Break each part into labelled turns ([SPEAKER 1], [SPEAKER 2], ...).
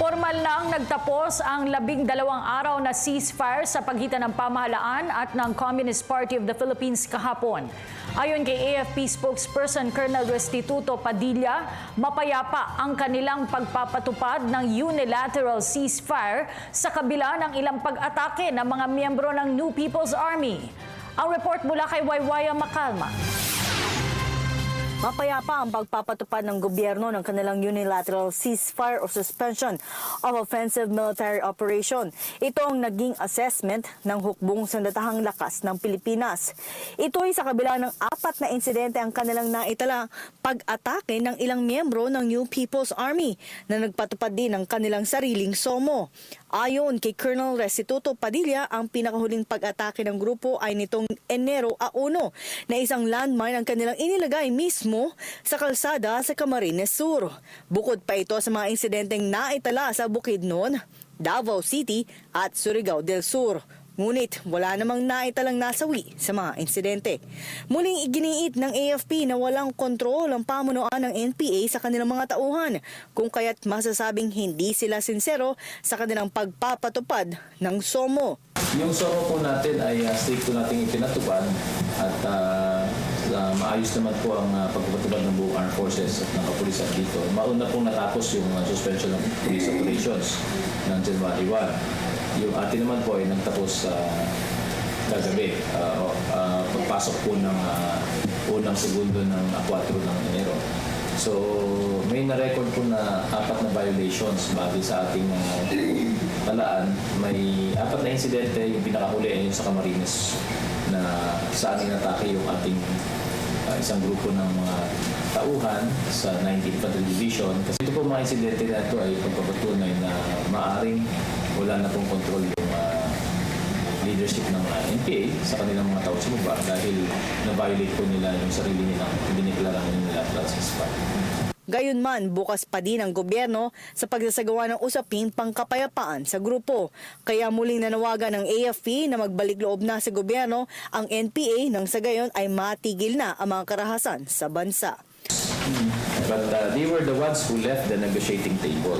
[SPEAKER 1] Formal nang nagtapos ang 12 araw na ceasefire sa pagitan ng pamahalaan at ng Communist Party of the Philippines kahapon. Ayon kay AFP spokesperson Colonel Restituto Padilla, mapayapa ang kanilang pagpapatupad ng unilateral ceasefire sa kabila ng ilang pag-atake ng mga miyembro ng New People's Army. Ang report mula kay Waywaya Macalma.
[SPEAKER 2] Mapayapa ang pagpapatupad ng gobyerno ng kanilang unilateral ceasefire o suspension of offensive military operation. Ito ang naging assessment ng hukbong sandatahang lakas ng Pilipinas. Ito ay sa kabila ng 4 na insidente ang kanilang naitala pag-atake ng ilang miyembro ng New People's Army na nagpatupad din ng kanilang sariling SOMO. Ayon kay Colonel Restituto Padilla, ang pinakahuling pag-atake ng grupo ay nitong Enero 1 na isang landmine ang kanilang inilagay mismo sa kalsada sa Camarines Sur. Bukod pa ito sa mga insidenteng naitala sa Bukidnon, Davao City at Surigao del Sur. Ngunit wala namang naitalang nasawi sa mga insidente. Muling iginiit ng AFP na walang kontrol ang pamunuan ng NPA sa kanilang mga tauhan, kung kaya't masasabing hindi sila sincero sa kanilang pagpapatupad ng SOMO.
[SPEAKER 3] Yung SOMO po natin ay stricto nating ipinatupad at maayos naman po ang pagpapatupad ng buong armed forces at ng kapulisan dito. Mauna pong natapos yung suspension ng police operations ng January 1. Yung atin naman po ay nagtapos kagabi, pagpasok po ng unang segundo ng 4 ng Enero. So may na-record po na 4 na violations bali sa ating talaan. May 4 na insidente, yung pinakahuli ay yung sa Camarines na saan inatake yung ating isang grupo ng mga tauhan sa 19th Infantry Division. Kasi ito po mga insidente na ito ay pagpapatunay na maaring wala na pong control yung leadership ng NPA sa kanilang mga tao sa baba dahil na-violate po nila yung sarili nilang diniklarang unilateral ceasefire.
[SPEAKER 2] Gayunman, bukas pa din ang gobyerno sa pagsasagawa ng usaping pangkapayapaan sa grupo. Kaya muling nanawagan ng AFP na magbalik loob na sa gobyerno ang NPA nang sa gayon ay matigil na ang mga karahasan sa bansa.
[SPEAKER 3] But they were the ones who left the negotiating table.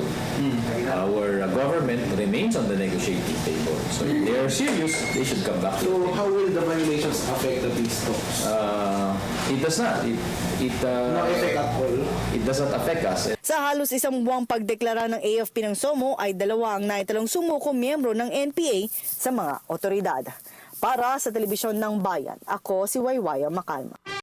[SPEAKER 3] Our government remains on the negotiating table. So if they are serious, they should come back.
[SPEAKER 4] So how will the violations affect the peace talks?
[SPEAKER 3] It does not.
[SPEAKER 4] No effect at all?
[SPEAKER 3] It does not affect us.
[SPEAKER 2] Sa halos isang buwang pagdeklara ng AFP ng SOMO ay 2 ang naitalang sumuko miyembro ng NPA sa mga otoridad. Para sa Telebisyon ng Bayan, ako si Waywaya Macalma.